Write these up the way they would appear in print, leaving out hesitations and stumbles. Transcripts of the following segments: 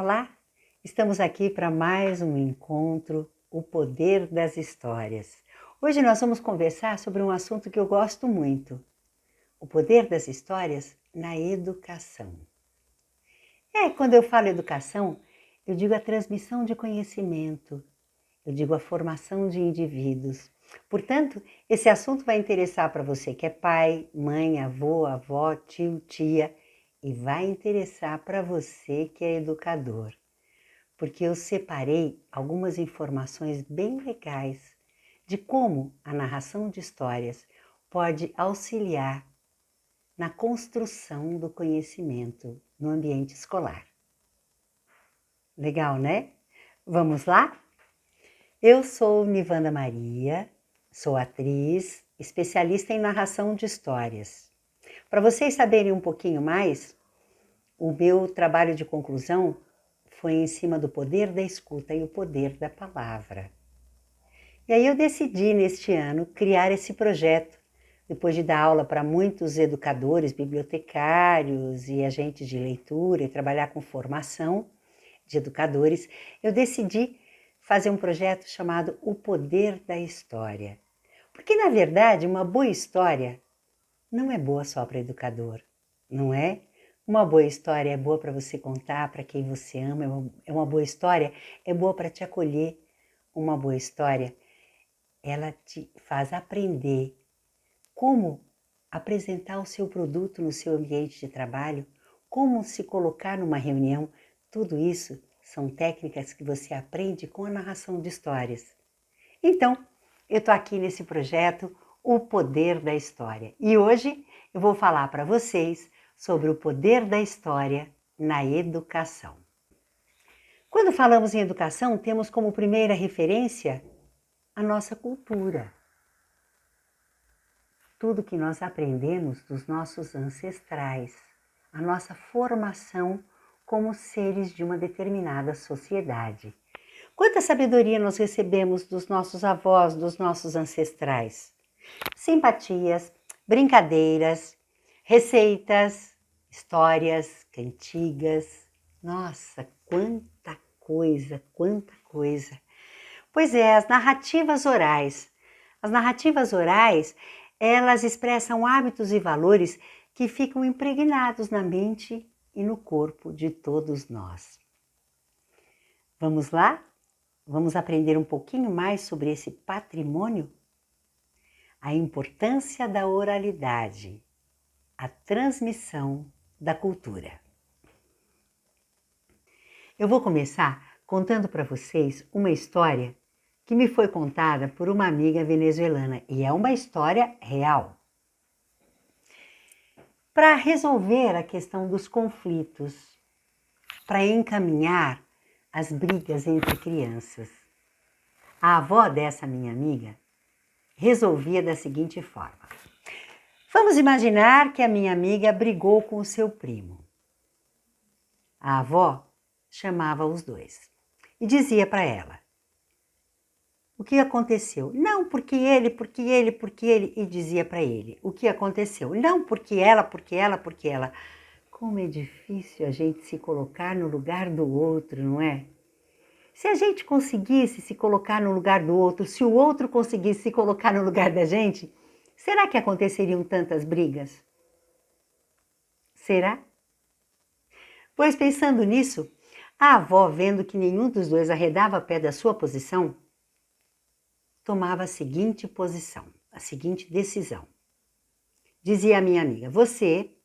Olá, estamos aqui para mais um encontro, o poder das histórias. Hoje nós vamos conversar sobre um assunto que eu gosto muito, o poder das histórias na educação. Quando eu falo educação, eu digo a transmissão de conhecimento, eu digo a formação de indivíduos. Portanto, esse assunto vai interessar para você que é pai, mãe, avô, avó, tio, tia, e vai interessar para você que é educador, porque eu separei algumas informações bem legais de como a narração de histórias pode auxiliar na construção do conhecimento no ambiente escolar. Legal, né? Vamos lá? Eu sou Nivanda Maria, sou atriz, especialista em narração de histórias. Para vocês saberem um pouquinho mais, o meu trabalho de conclusão foi em cima do poder da escuta e o poder da palavra. E aí eu decidi neste ano criar esse projeto, depois de dar aula para muitos educadores, bibliotecários e agentes de leitura e trabalhar com formação de educadores, eu decidi fazer um projeto chamado O Poder da História. Porque, na verdade, uma boa história não é boa só para educador, não é? Uma boa história é boa para você contar para quem você ama, é uma boa história, é boa para te acolher. Uma boa história, ela te faz aprender como apresentar o seu produto no seu ambiente de trabalho, como se colocar numa reunião. Tudo isso são técnicas que você aprende com a narração de histórias. Então, eu estou aqui nesse projeto, O Poder da História. E hoje eu vou falar para vocês sobre o poder da história na educação. Quando falamos em educação, temos como primeira referência a nossa cultura. Tudo que nós aprendemos dos nossos ancestrais, a nossa formação como seres de uma determinada sociedade. Quanta sabedoria nós recebemos dos nossos avós, dos nossos ancestrais. Simpatias, brincadeiras, receitas, histórias, cantigas. Nossa, quanta coisa, quanta coisa. Pois é, as narrativas orais. As narrativas orais, elas expressam hábitos e valores que ficam impregnados na mente e no corpo de todos nós. Vamos lá? Vamos aprender um pouquinho mais sobre esse patrimônio? A importância da oralidade, a transmissão da cultura. Eu vou começar contando para vocês uma história que me foi contada por uma amiga venezuelana e é uma história real. Para resolver a questão dos conflitos, para encaminhar as brigas entre crianças, a avó dessa minha amiga resolvia da seguinte forma. Vamos imaginar que a minha amiga brigou com o seu primo. A avó chamava os dois e dizia para ela: o que aconteceu? Não, porque ele, e dizia para ele: o que aconteceu? Não, porque ela. Como é difícil a gente se colocar no lugar do outro, não é? Se a gente conseguisse se colocar no lugar do outro, se o outro conseguisse se colocar no lugar da gente, será que aconteceriam tantas brigas? Será? Pois pensando nisso, a avó, vendo que nenhum dos dois arredava pé da sua posição, tomava a seguinte posição, a seguinte decisão. Dizia a minha amiga: você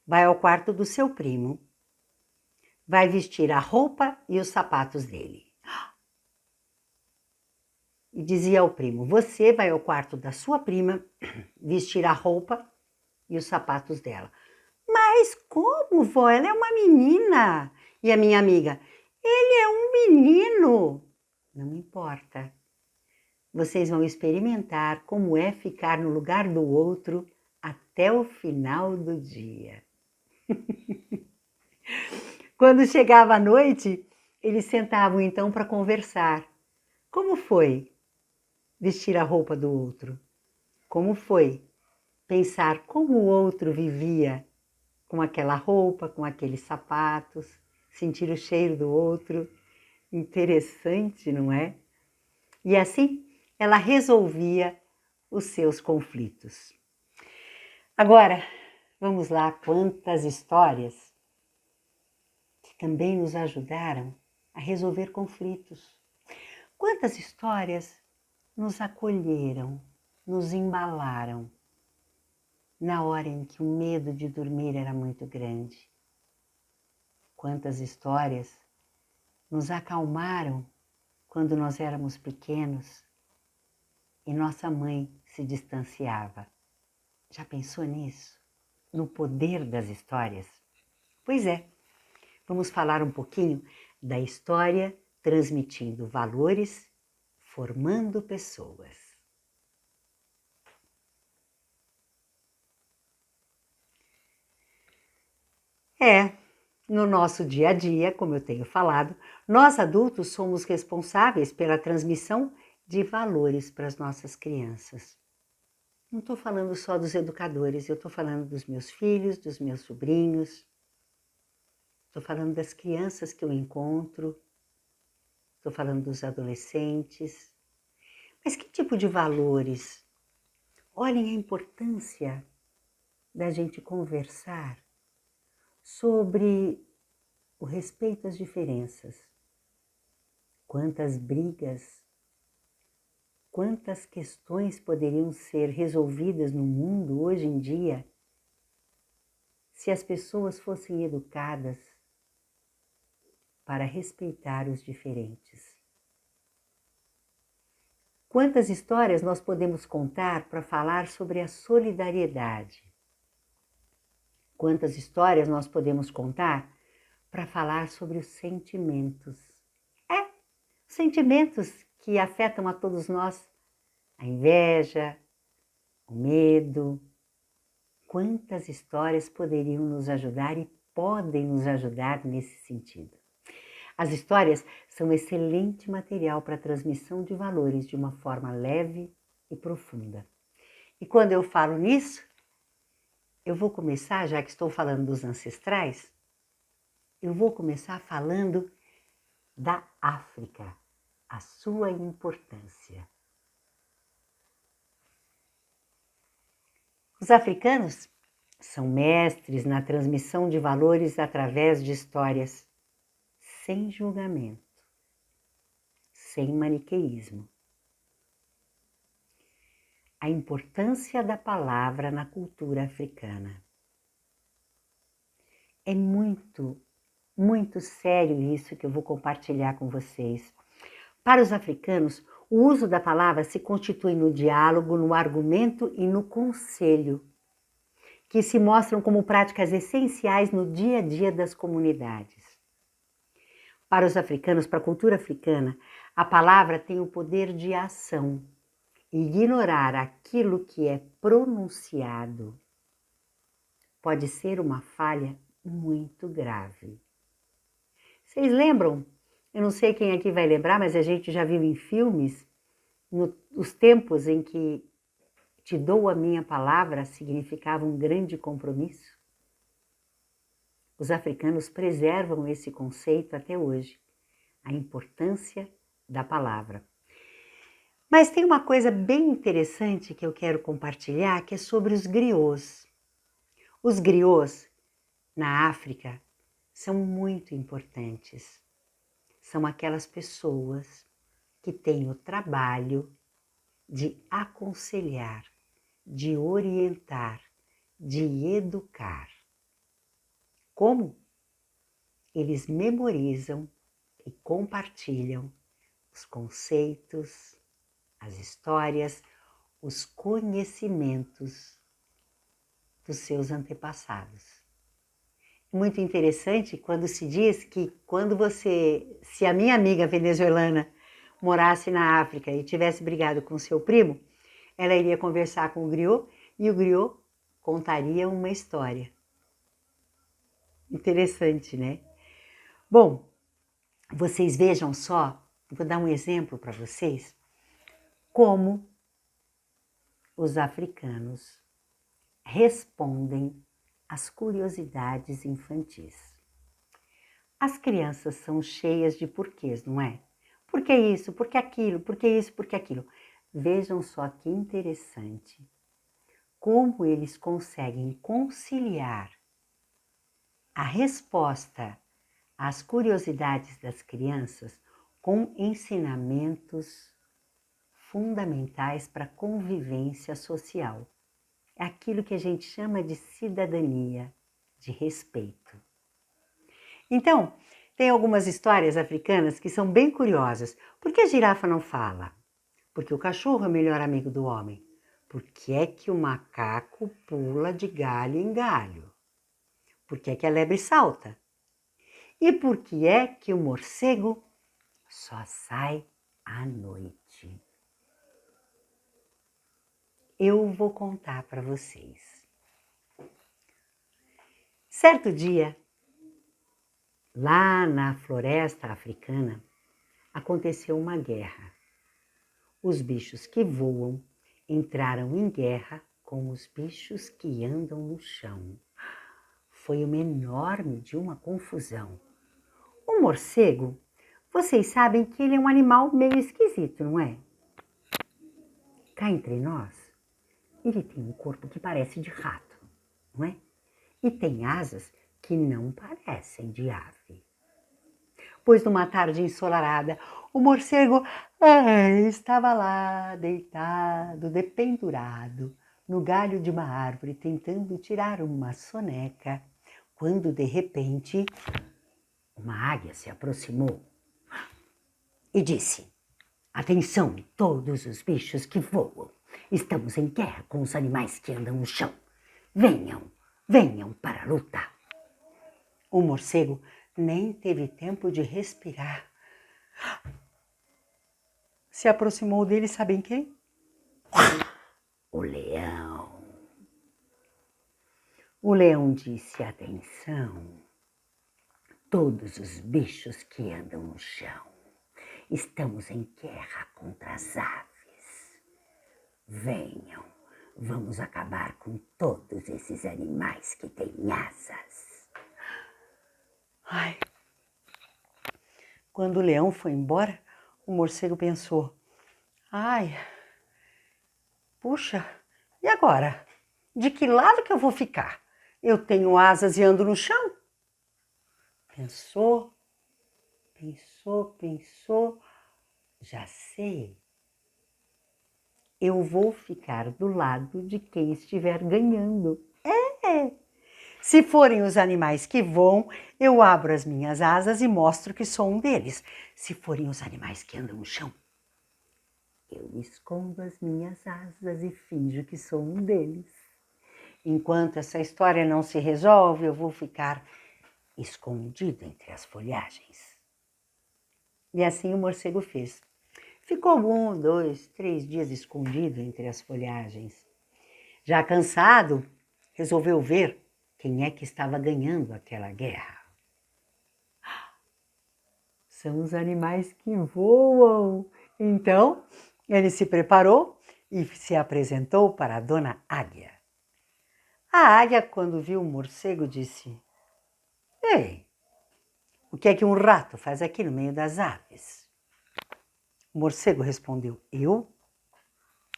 vai ao quarto do seu primo, vai vestir a roupa e os sapatos dele. E dizia ao primo: você vai ao quarto da sua prima, vestir a roupa e os sapatos dela. Mas como, vó? Ela é uma menina. E a minha amiga: ele é um menino. Não importa. Vocês vão experimentar como é ficar no lugar do outro até o final do dia. Quando chegava a noite, eles sentavam então para conversar. Como foi vestir a roupa do outro? Como foi pensar como o outro vivia com aquela roupa, com aqueles sapatos? sentir o cheiro do outro. Interessante, não é? E assim ela resolvia os seus conflitos. Agora, vamos lá, quantas histórias que também nos ajudaram a resolver conflitos. Quantas histórias nos acolheram, nos embalaram na hora em que o medo de dormir era muito grande. Quantas histórias nos acalmaram quando nós éramos pequenos e nossa mãe se distanciava. Já pensou nisso? No poder das histórias? Pois é, vamos falar um pouquinho da história transmitindo valores, formando pessoas. No nosso dia a dia, como eu tenho falado, nós adultos somos responsáveis pela transmissão de valores para as nossas crianças. Não estou falando só dos educadores, eu estou falando dos meus filhos, dos meus sobrinhos, estou falando das crianças que eu encontro, estou falando dos adolescentes. Mas que tipo de valores? Olhem a importância da gente conversar sobre o respeito às diferenças. Quantas brigas, quantas questões poderiam ser resolvidas no mundo hoje em dia se as pessoas fossem educadas para respeitar os diferentes. Quantas histórias nós podemos contar para falar sobre a solidariedade? Quantas histórias nós podemos contar para falar sobre os sentimentos? Sentimentos que afetam a todos nós. A inveja, o medo. Quantas histórias poderiam nos ajudar e podem nos ajudar nesse sentido? As histórias são excelente material para a transmissão de valores de uma forma leve e profunda. E quando eu falo nisso, eu vou começar, já que estou falando dos ancestrais, eu vou começar falando da África, a sua importância. Os africanos são mestres na transmissão de valores através de histórias, sem julgamento, sem maniqueísmo. A importância da palavra na cultura africana. É muito sério isso que eu vou compartilhar com vocês. Para os africanos, o uso da palavra se constitui no diálogo, no argumento e no conselho, que se mostram como práticas essenciais no dia a dia das comunidades. Para os africanos, para a cultura africana, a palavra tem o poder de ação. Ignorar aquilo que é pronunciado pode ser uma falha muito grave. Vocês lembram? Eu não sei quem aqui vai lembrar, mas a gente já viu em filmes, os tempos em que te dou a minha palavra significava um grande compromisso. Os africanos preservam esse conceito até hoje, a importância da palavra. Mas tem uma coisa bem interessante que eu quero compartilhar, que é sobre os griots. Os griots, na África, são muito importantes. São aquelas pessoas que têm o trabalho de aconselhar, de orientar, de educar. Como? Eles memorizam e compartilham os conceitos, as histórias, os conhecimentos dos seus antepassados. Muito interessante quando se diz que se a minha amiga venezuelana morasse na África e tivesse brigado com seu primo, ela iria conversar com o griot e o griot contaria uma história. Interessante, né? Bom, vocês vejam só, vou dar um exemplo para vocês, como os africanos respondem às curiosidades infantis. As crianças são cheias de porquês, não é? Por que isso? Por que aquilo? Por que isso? Por que aquilo? Vejam só que interessante como eles conseguem conciliar a resposta às curiosidades das crianças com ensinamentos fundamentais para a convivência social. É aquilo que a gente chama de cidadania, de respeito. Então, tem algumas histórias africanas que são bem curiosas. Por que a girafa não fala? Porque o cachorro é o melhor amigo do homem. Por que é que o macaco pula de galho em galho? Por que é que a lebre salta? E por que é que o morcego só sai à noite? Eu vou contar para vocês. Certo dia, lá na floresta africana, aconteceu uma guerra. Os bichos que voam entraram em guerra com os bichos que andam no chão. Foi uma enorme de uma confusão. O morcego, vocês sabem que ele é um animal meio esquisito, não é? Cá entre nós, ele tem um corpo que parece de rato, não é? E tem asas que não parecem de ave. Pois numa tarde ensolarada, o morcego estava lá, deitado, dependurado, no galho de uma árvore, tentando tirar uma soneca, quando de repente uma águia se aproximou e disse: atenção, todos os bichos que voam, estamos em guerra com os animais que andam no chão. Venham, venham para a luta. O morcego nem teve tempo de respirar. Se aproximou dele, sabem quem? O leão. O leão disse: atenção, todos os bichos que andam no chão, estamos em guerra contra as aves. Venham, vamos acabar com todos esses animais que têm asas. Ai. Quando o leão foi embora, o morcego pensou: ai, puxa, e agora? De que lado que eu vou ficar? Eu tenho asas e ando no chão? Pensou, pensou, já sei. Eu vou ficar do lado de quem estiver ganhando. Se forem os animais que voam, eu abro as minhas asas e mostro que sou um deles. Se forem os animais que andam no chão, eu escondo as minhas asas e finjo que sou um deles. Enquanto essa história não se resolve, eu vou ficar escondido entre as folhagens. E assim o morcego fez. Ficou 1, 2, 3 dias escondido entre as folhagens. Já cansado, resolveu ver quem é que estava ganhando aquela guerra. São os animais que voam. Então, ele se preparou e se apresentou para a dona Águia. A águia, quando viu o morcego, disse: ei, o que é que um rato faz aqui no meio das aves? O morcego respondeu: eu?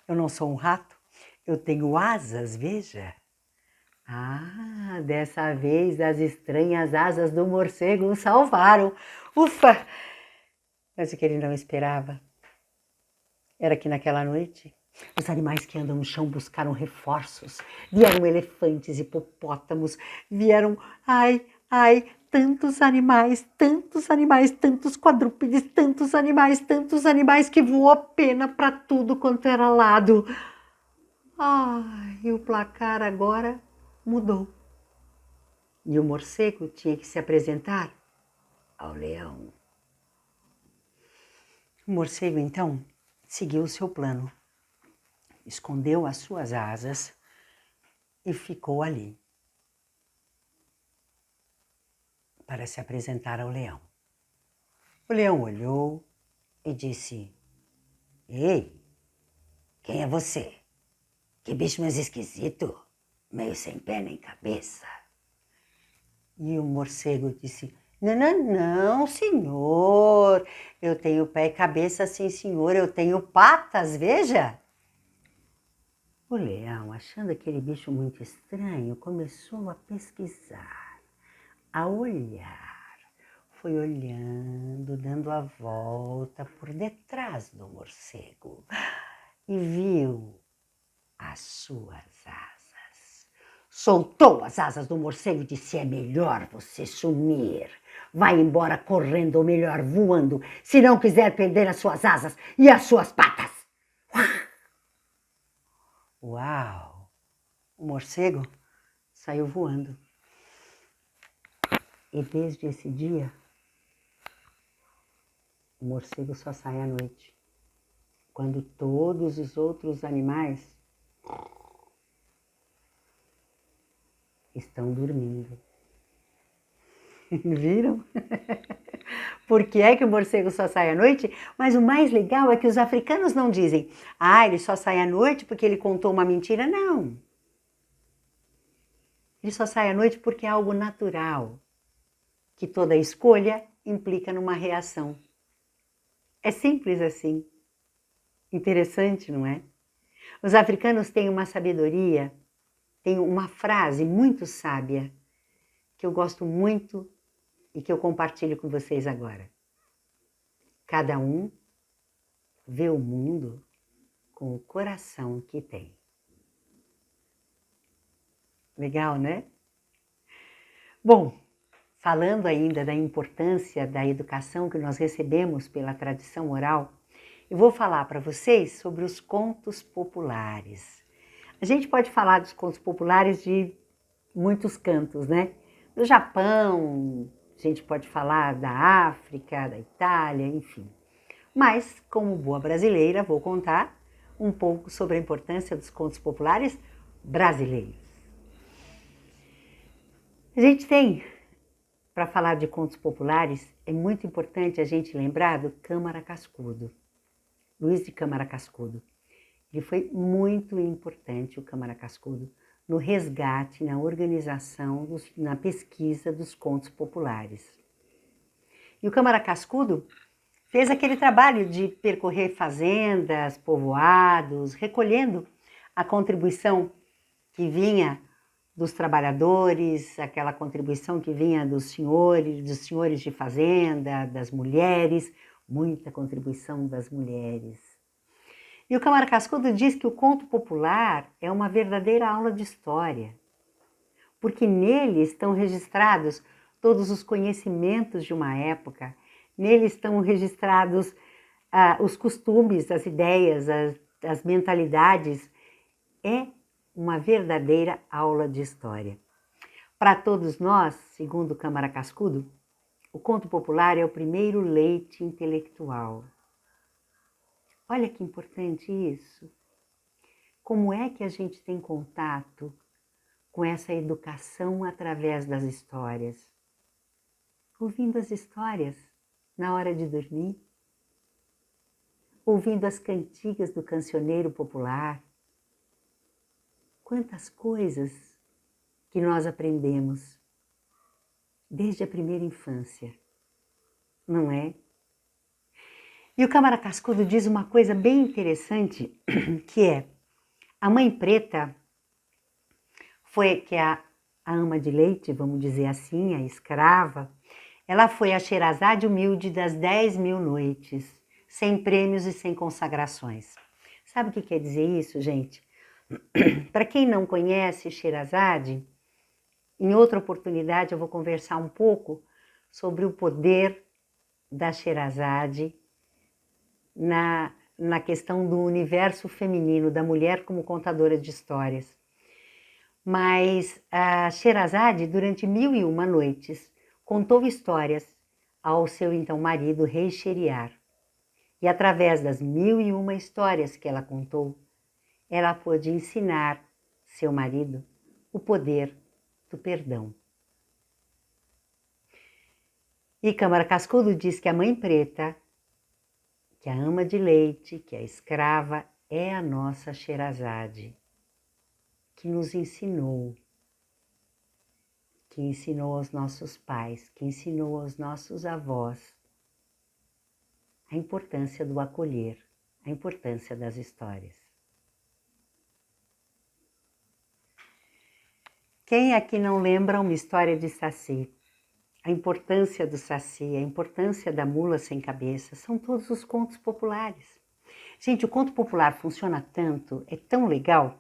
Eu não sou um rato, eu tenho asas, veja. Ah, dessa vez as estranhas asas do morcego o salvaram. Ufa! Mas o que ele não esperava era que naquela noite os animais que andam no chão buscaram reforços. Vieram elefantes, hipopótamos, vieram, tantos animais, tantos quadrúpedes, tantos animais que voou a pena para tudo quanto era lado. E o placar agora mudou. E o morcego tinha que se apresentar ao leão. O morcego, então, seguiu o seu plano. Escondeu as suas asas e ficou ali para se apresentar ao leão. O leão olhou e disse: ei, quem é você? Que bicho mais esquisito, meio sem pé nem cabeça. E o morcego disse: Não, não, não, senhor. Eu tenho pé e cabeça, sim, senhor. Eu tenho patas, veja. O leão, achando aquele bicho muito estranho, começou a pesquisar, a olhar. Foi olhando, dando a volta por detrás do morcego e viu as suas asas. Soltou as asas do morcego e disse: é melhor você sumir. Vai embora correndo, ou melhor, voando, se não quiser perder as suas asas e as suas patas. Uau! O morcego saiu voando. E desde esse dia, o morcego só sai à noite, quando todos os outros animais estão dormindo. Viram? Por que é que o morcego só sai à noite? Mas o mais legal é que os africanos não dizem: ah, ele só sai à noite porque ele contou uma mentira. Não. Ele só sai à noite porque é algo natural, que toda escolha implica numa reação. É simples assim. Interessante, não é? Os africanos têm uma sabedoria, têm uma frase muito sábia, que eu gosto muito e que eu compartilho com vocês agora. Cada um vê o mundo com o coração que tem. Legal, né? Bom, falando ainda da importância da educação que nós recebemos pela tradição oral, eu vou falar para vocês sobre os contos populares. A gente pode falar dos contos populares de muitos cantos, né? Do Japão, a gente pode falar da África, da Itália, enfim. Mas, como boa brasileira, vou contar um pouco sobre a importância dos contos populares brasileiros. A gente tem, para falar de contos populares, é muito importante a gente lembrar do Câmara Cascudo, Luiz de Câmara Cascudo. Ele foi muito importante, o Câmara Cascudo, no resgate, na organização, na pesquisa dos contos populares. E o Câmara Cascudo fez aquele trabalho de percorrer fazendas, povoados, recolhendo a contribuição que vinha dos trabalhadores, aquela contribuição que vinha dos senhores de fazenda, das mulheres, muita contribuição das mulheres. E o Câmara Cascudo diz que o conto popular é uma verdadeira aula de história, porque nele estão registrados todos os conhecimentos de uma época, nele estão registrados os costumes, as ideias, as mentalidades. É uma verdadeira aula de história. Para todos nós, segundo o Câmara Cascudo, o conto popular é o primeiro leite intelectual. Olha que importante isso. Como é que a gente tem contato com essa educação através das histórias? Ouvindo as histórias na hora de dormir, ouvindo as cantigas do cancioneiro popular. Quantas coisas que nós aprendemos desde a primeira infância, não é? E o Câmara Cascudo diz uma coisa bem interessante, que é: a mãe preta que é a ama de leite, vamos dizer assim, a escrava, ela foi a Sherazade humilde das 10.000 noites, sem prêmios e sem consagrações. Sabe o que quer dizer isso, gente? Para quem não conhece Sherazade, em outra oportunidade eu vou conversar um pouco sobre o poder da Sherazade na questão do universo feminino, da mulher como contadora de histórias. Mas a Sherazade, durante 1001 noites, contou histórias ao seu então marido, rei Sheriar. E através das 1001 histórias que ela contou, ela pôde ensinar seu marido o poder do perdão. E Câmara Cascudo diz que a mãe preta, que a ama de leite, que a escrava, é a nossa Sherazade, que nos ensinou que ensinou aos nossos pais, que ensinou aos nossos avós a importância do acolher, a importância das histórias. Quem aqui não lembra uma história de Saci? A importância do Saci, a importância da mula sem cabeça, são todos os contos populares. Gente, o conto popular funciona tanto, é tão legal,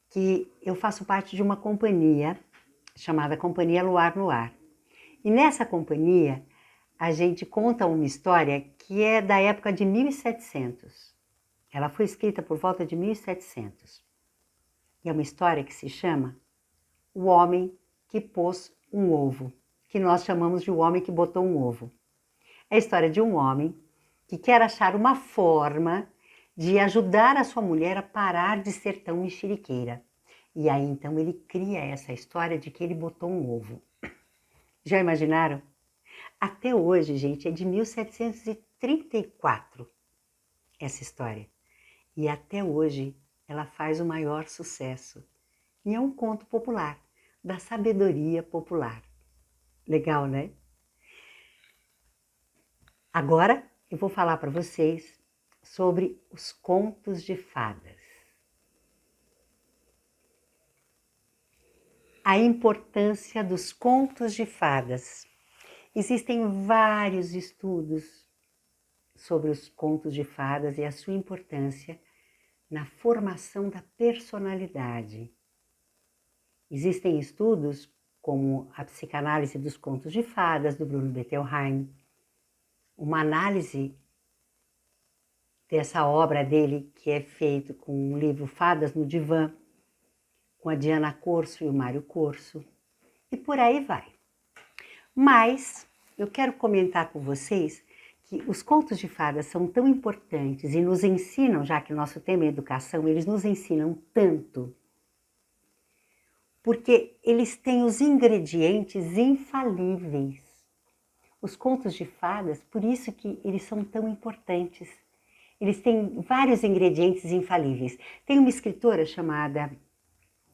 que eu faço parte de uma companhia chamada Companhia Luar no Ar. E nessa companhia, a gente conta uma história que é da época de 1700. Ela foi escrita por volta de 1700. E é uma história que se chama O Homem que Pôs um Ovo, que nós chamamos de O Homem que Botou um Ovo. É a história de um homem que quer achar uma forma de ajudar a sua mulher a parar de ser tão mexeriqueira. E aí então ele cria essa história de que ele botou um ovo. Já imaginaram? Até hoje, gente, é de 1734 essa história. E até hoje ela faz o maior sucesso. E é um conto popular, da sabedoria popular. Legal, né? Agora eu vou falar para vocês sobre os contos de fadas. A importância dos contos de fadas. Existem vários estudos sobre os contos de fadas e a sua importância na formação da personalidade. Existem estudos como a psicanálise dos contos de fadas, do Bruno Bettelheim, uma análise dessa obra dele que é feito com o livro Fadas no Divã, com a Diana Corso e o Mário Corso, e por aí vai. Mas eu quero comentar com vocês que os contos de fadas são tão importantes e nos ensinam, já que nosso tema é educação, eles nos ensinam tanto, porque eles têm os ingredientes infalíveis. Os contos de fadas, por isso que eles são tão importantes. Eles têm vários ingredientes infalíveis. Tem uma escritora chamada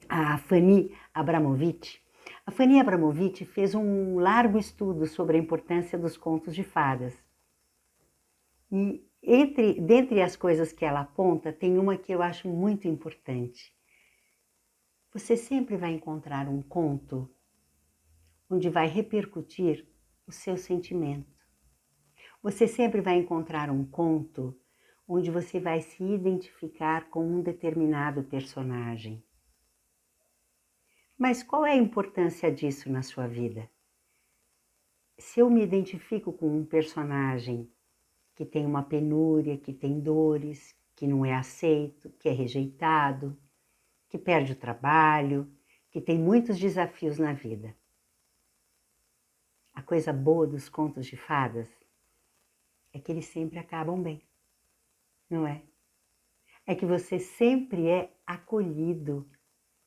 a Fanny Abramovich. A Fanny Abramovich fez um largo estudo sobre a importância dos contos de fadas. E dentre as coisas que ela aponta, tem uma que eu acho muito importante. Você sempre vai encontrar um conto onde vai repercutir o seu sentimento. Você sempre vai encontrar um conto onde você vai se identificar com um determinado personagem. Mas qual é a importância disso na sua vida? Se eu me identifico com um personagem que tem uma penúria, que tem dores, que não é aceito, que é rejeitado, que perde o trabalho, que tem muitos desafios na vida. A coisa boa dos contos de fadas é que eles sempre acabam bem, não é? É que você sempre é acolhido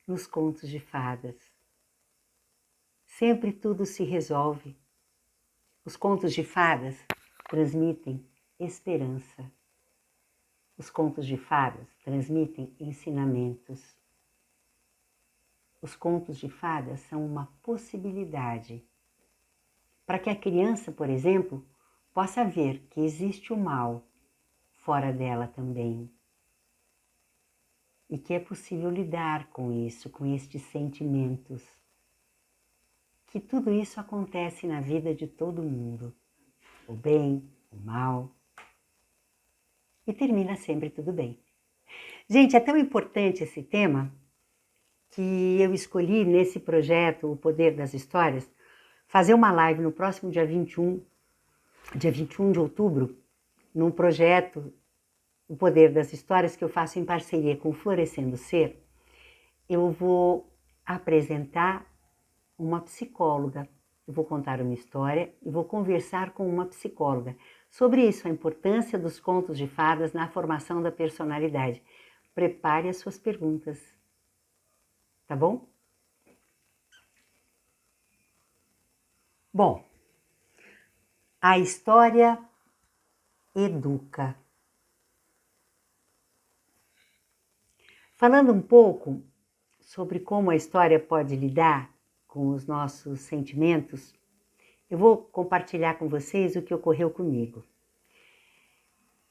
nos contos de fadas. Sempre tudo se resolve. Os contos de fadas transmitem esperança. Os contos de fadas transmitem ensinamentos. Os contos de fadas são uma possibilidade para que a criança, por exemplo, possa ver que existe o mal fora dela também e que é possível lidar com isso, com estes sentimentos, que tudo isso acontece na vida de todo mundo, o bem, o mal, e termina sempre tudo bem. Gente, é tão importante esse tema que eu escolhi nesse projeto, O Poder das Histórias, fazer uma live no próximo dia 21 de outubro, num projeto O Poder das Histórias que eu faço em parceria com o Florescendo Ser. Eu vou apresentar uma psicóloga. Eu vou contar uma história e vou conversar com uma psicóloga sobre isso, a importância dos contos de fadas na formação da personalidade. Prepare as suas perguntas, tá bom? Bom, a história educa. Falando um pouco sobre como a história pode lidar com os nossos sentimentos, eu vou compartilhar com vocês o que ocorreu comigo.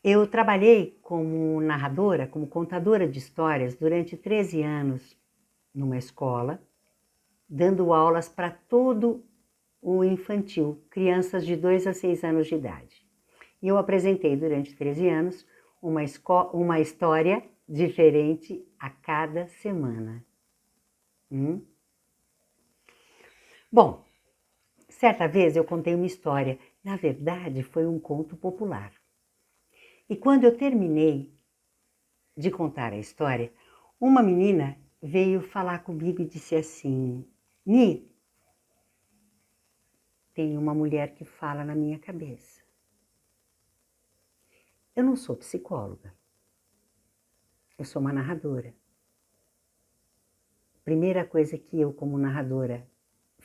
Eu trabalhei como narradora, como contadora de histórias durante 13 anos numa escola, dando aulas para todo o infantil, crianças de 2 a 6 anos de idade. E eu apresentei durante 13 anos uma história diferente a cada semana. Bom, certa vez eu contei uma história, na verdade foi um conto popular. E quando eu terminei de contar a história, uma menina veio falar comigo e disse assim: Ni, tem uma mulher que fala na minha cabeça. Eu não sou psicóloga, eu sou uma narradora. Primeira coisa que eu, como narradora,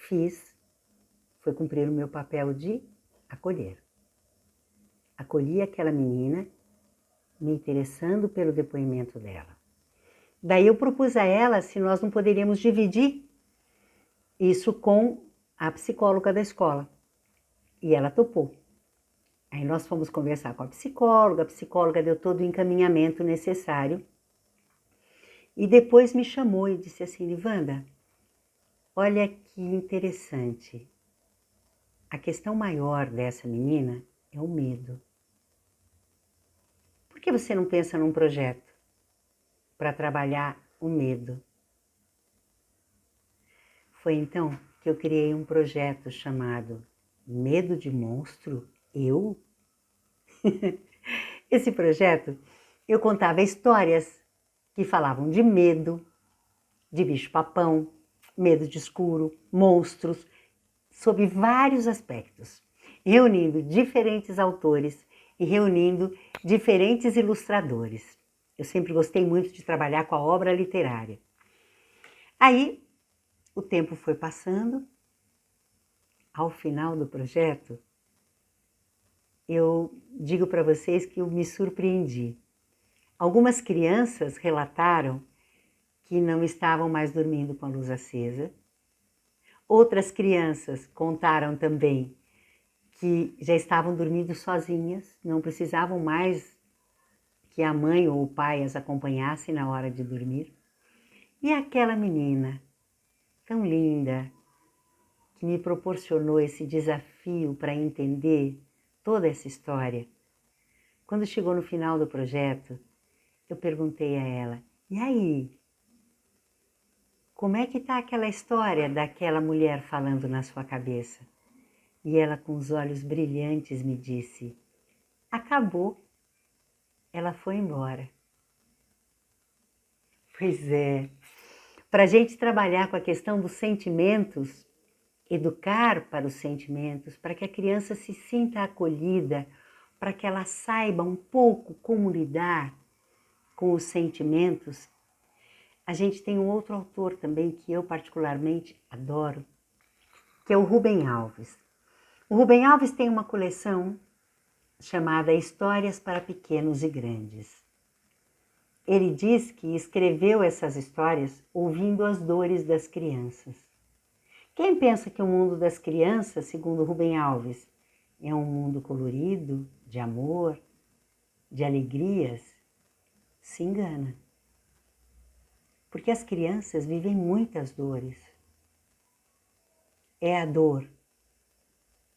fiz foi cumprir o meu papel de acolher. Acolhi aquela menina, me interessando pelo depoimento dela. Daí eu propus a ela se nós não poderíamos dividir isso com a psicóloga da escola. E ela topou. Aí nós fomos conversar com a psicóloga deu todo o encaminhamento necessário. E depois me chamou e disse assim: Nivanda, olha que interessante. A questão maior dessa menina é o medo. Por que você não pensa num projeto para trabalhar o medo? Foi então que eu criei um projeto chamado Medo de Monstro, Eu? Esse projeto, eu contava histórias que falavam de medo, de bicho-papão, medo de escuro, monstros, sob vários aspectos, reunindo diferentes autores e reunindo diferentes ilustradores. Eu sempre gostei muito de trabalhar com a obra literária. Aí, o tempo foi passando. Ao final do projeto, eu digo para vocês que eu me surpreendi. Algumas crianças relataram que não estavam mais dormindo com a luz acesa. Outras crianças contaram também que já estavam dormindo sozinhas, não precisavam mais que a mãe ou o pai as acompanhassem na hora de dormir. E aquela menina tão linda, que me proporcionou esse desafio para entender toda essa história. Quando chegou no final do projeto, eu perguntei a ela: e aí? Como é que está aquela história daquela mulher falando na sua cabeça? E ela, com os olhos brilhantes, me disse: acabou, ela foi embora. Pois é, para a gente trabalhar com a questão dos sentimentos, educar para os sentimentos, para que a criança se sinta acolhida, para que ela saiba um pouco como lidar com os sentimentos, a gente tem um outro autor também que eu particularmente adoro, que é o Rubem Alves. O Rubem Alves tem uma coleção chamada Histórias para Pequenos e Grandes. Ele diz que escreveu essas histórias ouvindo as dores das crianças. Quem pensa que o mundo das crianças, segundo Rubem Alves, é um mundo colorido, de amor, de alegrias, se engana. Porque as crianças vivem muitas dores. É a dor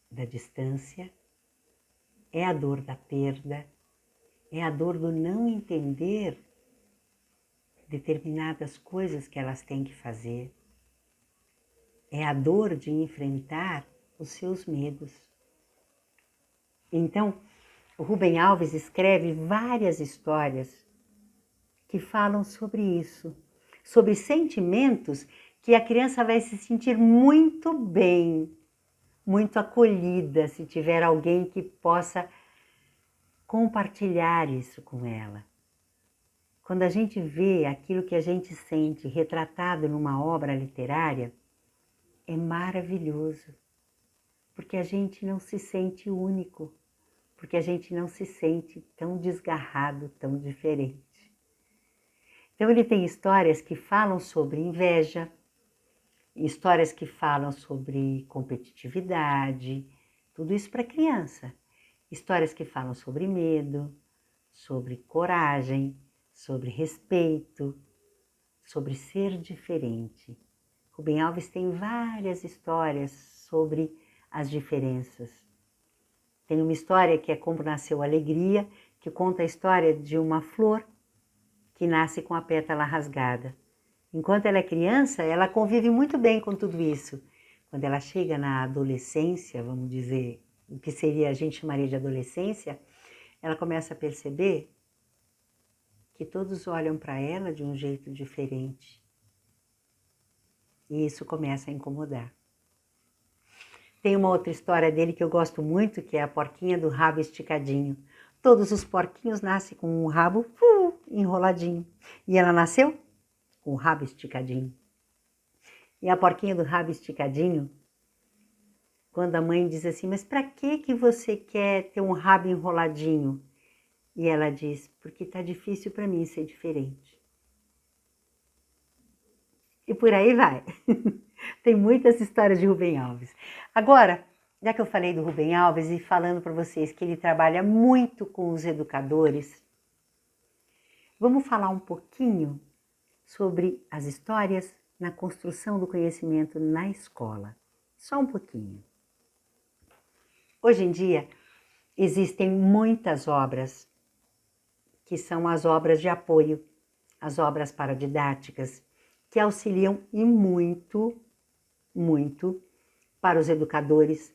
da distância, é a dor da perda, é a dor do não entender determinadas coisas que elas têm que fazer. É a dor de enfrentar os seus medos. Então, o Rubem Alves escreve várias histórias que falam sobre isso, sobre sentimentos que a criança vai se sentir muito bem, muito acolhida, se tiver alguém que possa compartilhar isso com ela. Quando a gente vê aquilo que a gente sente retratado numa obra literária, é maravilhoso, porque a gente não se sente único, porque a gente não se sente tão desgarrado, tão diferente. Então ele tem histórias que falam sobre inveja, histórias que falam sobre competitividade, tudo isso para criança. Histórias que falam sobre medo, sobre coragem, sobre respeito, sobre ser diferente. Rubem Alves tem várias histórias sobre as diferenças. Tem uma história que é Como Nasceu a Alegria, que conta a história de uma flor que nasce com a pétala rasgada. Enquanto ela é criança, ela convive muito bem com tudo isso. Quando ela chega na adolescência, vamos dizer, o que seria a gente chamaria de adolescência, ela começa a perceber que todos olham para ela de um jeito diferente. E isso começa a incomodar. Tem uma outra história dele que eu gosto muito, que é a porquinha do rabo esticadinho. Todos os porquinhos nascem com o rabo enroladinho. E ela nasceu com o rabo esticadinho. E a porquinha do rabo esticadinho, quando a mãe diz assim, mas para que você quer ter um rabo enroladinho? E ela diz, porque tá difícil para mim ser diferente. E por aí vai. Tem muitas histórias de Rubem Alves. Agora, já que eu falei do Rubem Alves e falando para vocês que ele trabalha muito com os educadores, vamos falar um pouquinho sobre as histórias na construção do conhecimento na escola. Só um pouquinho. Hoje em dia, existem muitas obras que são as obras de apoio, as obras paradidáticas, que auxiliam e muito para os educadores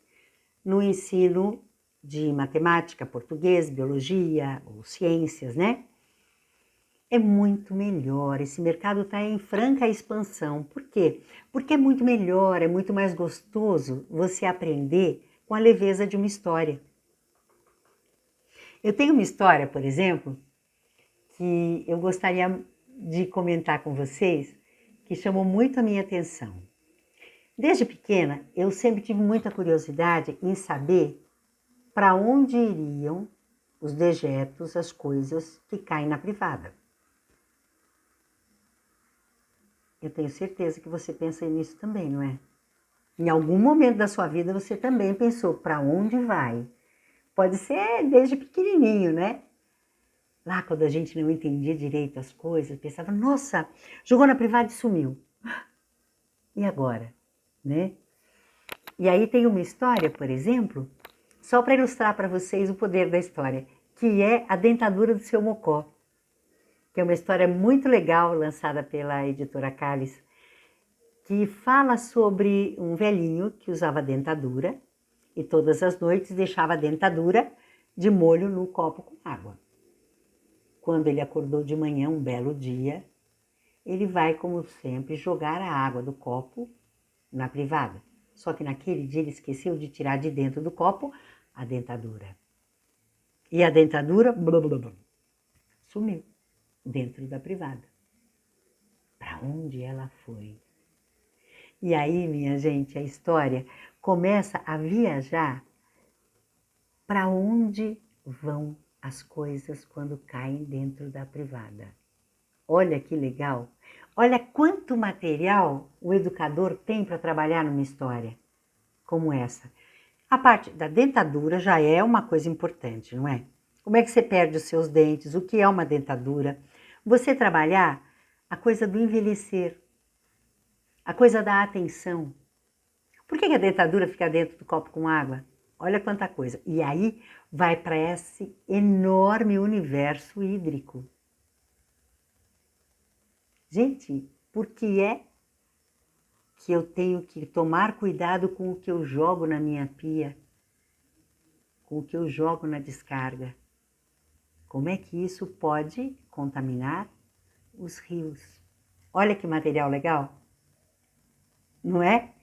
no ensino de matemática, português, biologia ou ciências, né? É muito melhor, esse mercado está em franca expansão. Por quê? Porque é muito melhor, é muito mais gostoso você aprender com a leveza de uma história. Eu tenho uma história, por exemplo, que eu gostaria de comentar com vocês, que chamou muito a minha atenção. Desde pequena, eu sempre tive muita curiosidade em saber para onde iriam os dejetos, as coisas que caem na privada. Eu tenho certeza que você pensa nisso também, não é? Em algum momento da sua vida você também pensou para onde vai. Pode ser desde pequenininho, né? Lá quando a gente não entendia direito as coisas, pensava, nossa, jogou na privada e sumiu. E agora, né? E aí tem uma história, por exemplo, só para ilustrar para vocês o poder da história, que é A Dentadura do Seu Mocó, que é uma história muito legal, lançada pela editora Cálice, que fala sobre um velhinho que usava dentadura e todas as noites deixava a dentadura de molho no copo com água. Quando ele acordou de manhã, um belo dia, ele vai, como sempre, jogar a água do copo na privada. Só que naquele dia ele esqueceu de tirar de dentro do copo a dentadura. E a dentadura sumiu dentro da privada. Para onde ela foi? E aí, minha gente, a história começa a viajar para onde vão as coisas quando caem dentro da privada. Olha que legal! Olha quanto material o educador tem para trabalhar numa história como essa. A parte da dentadura já é uma coisa importante, não é? Como é que você perde os seus dentes? O que é uma dentadura? Você trabalhar a coisa do envelhecer, a coisa da atenção. Por que a dentadura fica dentro do copo com água? Olha quanta coisa. E aí vai para esse enorme universo hídrico. Gente, por que é que eu tenho que tomar cuidado com o que eu jogo na minha pia? Com o que eu jogo na descarga? Como é que isso pode contaminar os rios? Olha que material legal, não é?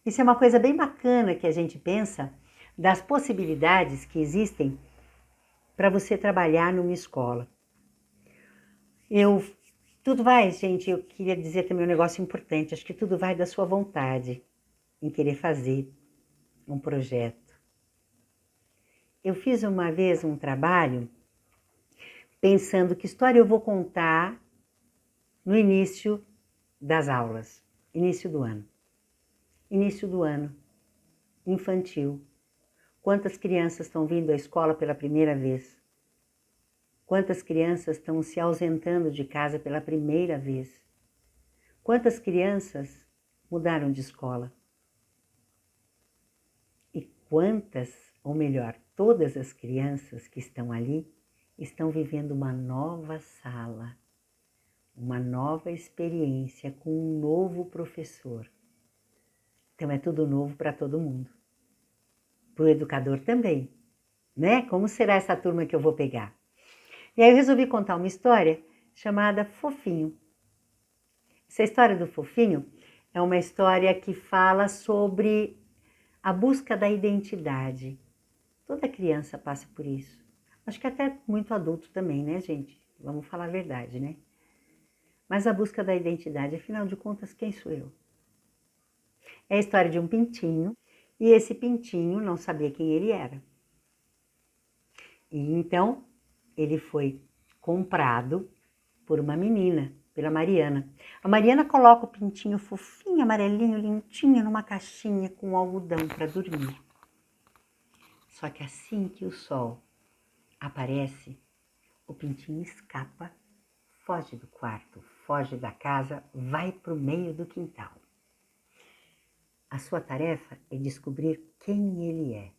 Isso é uma coisa bem bacana que a gente pensa das possibilidades que existem para você trabalhar numa escola. Tudo vai, gente, eu queria dizer também um negócio importante, acho que tudo vai da sua vontade em querer fazer um projeto. Eu fiz uma vez um trabalho pensando que história eu vou contar no início das aulas, início do ano. Início do ano, infantil. Quantas crianças estão vindo à escola pela primeira vez? Quantas crianças estão se ausentando de casa pela primeira vez? Quantas crianças mudaram de escola? E quantas, ou melhor, todas as crianças que estão ali estão vivendo uma nova sala, uma nova experiência com um novo professor. Então é tudo novo para todo mundo. Para o educador também, né? Como será essa turma que eu vou pegar? E aí eu resolvi contar uma história chamada Fofinho. Essa história do Fofinho é uma história que fala sobre a busca da identidade. Toda criança passa por isso. Acho que até muito adulto também, né, gente? Vamos falar a verdade, né? Mas a busca da identidade, afinal de contas, quem sou eu? É a história de um pintinho, e esse pintinho não sabia quem ele era. E então, ele foi comprado por uma menina, pela Mariana. A Mariana coloca o pintinho fofinho, amarelinho, limpinho, numa caixinha com algodão para dormir. Só que assim que o sol aparece, o pintinho escapa, foge do quarto, foge da casa, vai para o meio do quintal. A sua tarefa é descobrir quem ele é.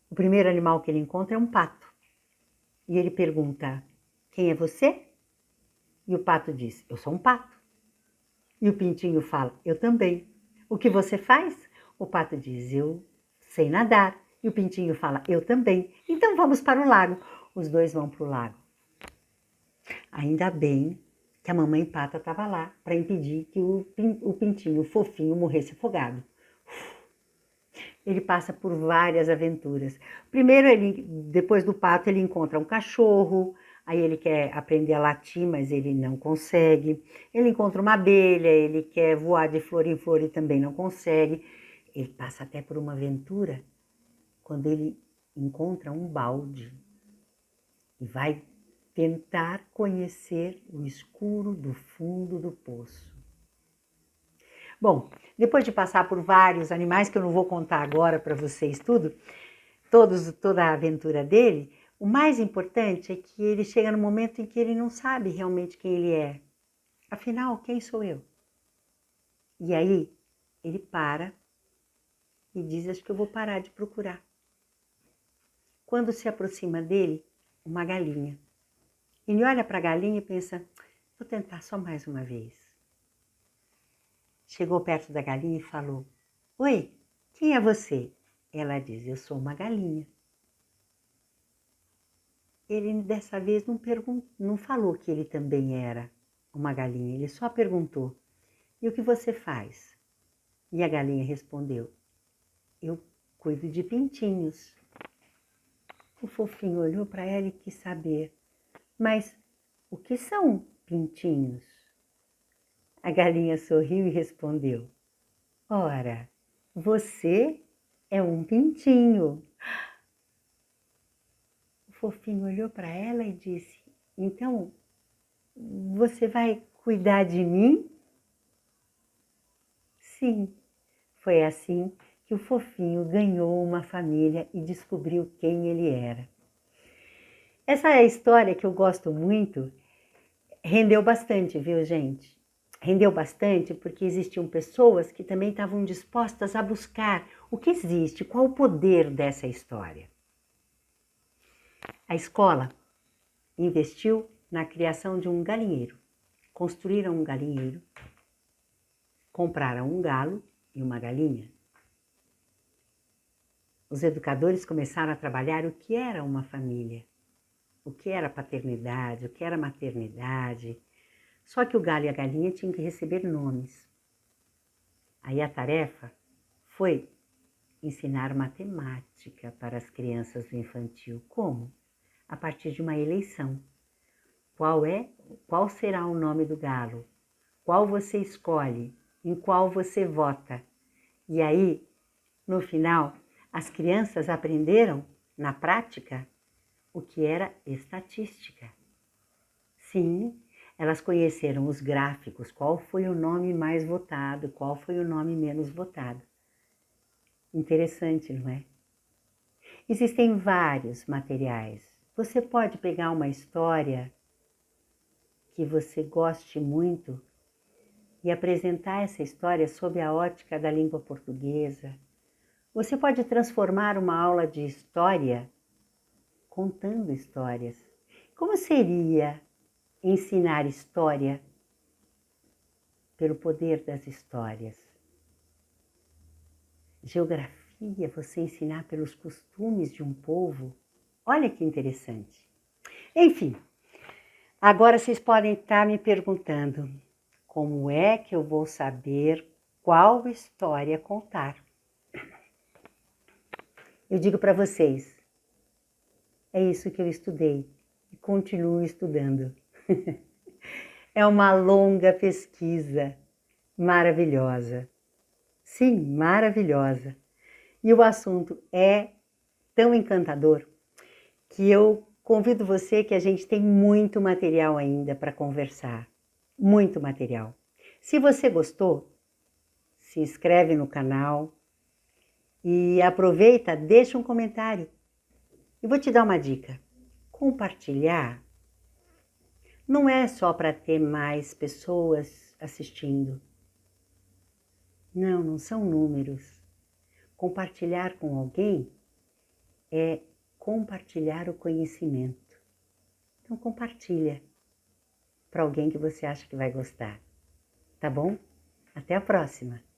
O primeiro animal que ele encontra é um pato. E ele pergunta, quem é você? E o pato diz, eu sou um pato. E o pintinho fala, eu também. O que você faz? O pato diz, eu sei nadar. E o pintinho fala, eu também. Então vamos para o lago. Os dois vão para o lago. Ainda bem que a mamãe pata estava lá para impedir que o pintinho fofinho morresse afogado. Ele passa por várias aventuras. Primeiro, depois do pato, ele encontra um cachorro, aí ele quer aprender a latir, mas ele não consegue. Ele encontra uma abelha, ele quer voar de flor em flor e também não consegue. Ele passa até por uma aventura quando ele encontra um balde e vai tentar conhecer o escuro do fundo do poço. Bom, depois de passar por vários animais, que eu não vou contar agora para vocês toda a aventura dele, o mais importante é que ele chega no momento em que ele não sabe realmente quem ele é. Afinal, quem sou eu? E aí, ele para e diz, acho que eu vou parar de procurar. Quando se aproxima dele, uma galinha. Ele olha para a galinha e pensa, vou tentar só mais uma vez. Chegou perto da galinha e falou, oi, quem é você? Ela diz, eu sou uma galinha. Ele dessa vez não falou que ele também era uma galinha, ele só perguntou, e o que você faz? E a galinha respondeu, eu cuido de pintinhos. O fofinho olhou para ela e quis saber, mas o que são pintinhos? A galinha sorriu e respondeu, ora, você é um pintinho. O fofinho olhou para ela e disse, então, você vai cuidar de mim? Sim, foi assim que o fofinho ganhou uma família e descobriu quem ele era. Essa é a história que eu gosto muito, rendeu bastante, viu, gente? Rendeu bastante porque existiam pessoas que também estavam dispostas a buscar o que existe, qual o poder dessa história. A escola investiu na criação de um galinheiro. Construíram um galinheiro, compraram um galo e uma galinha. Os educadores começaram a trabalhar o que era uma família, o que era paternidade, o que era maternidade. Só que o galo e a galinha tinham que receber nomes. Aí a tarefa foi ensinar matemática para as crianças do infantil. Como? A partir de uma eleição. Qual será o nome do galo? Qual você escolhe? Em qual você vota? E aí, no final, as crianças aprenderam, na prática, o que era estatística. Sim, Elas conheceram os gráficos, qual foi o nome mais votado, qual foi o nome menos votado. Interessante, não é? Existem vários materiais. Você pode pegar uma história que você goste muito e apresentar essa história sob a ótica da língua portuguesa. Você pode transformar uma aula de história contando histórias. Como seria ensinar história pelo poder das histórias? Geografia, você ensinar pelos costumes de um povo. Olha que interessante. Enfim, agora vocês podem estar me perguntando, como é que eu vou saber qual história contar? Eu digo para vocês, é isso que eu estudei e continuo estudando. É uma longa pesquisa, maravilhosa. Sim, maravilhosa. E o assunto é tão encantador que eu convido você que a gente tem muito material ainda para conversar. Muito material. Se você gostou, se inscreve no canal e aproveita, deixa um comentário. E vou te dar uma dica. Compartilhar não é só para ter mais pessoas assistindo. Não, não são números. Compartilhar com alguém é compartilhar o conhecimento. Então compartilha para alguém que você acha que vai gostar. Tá bom? Até a próxima!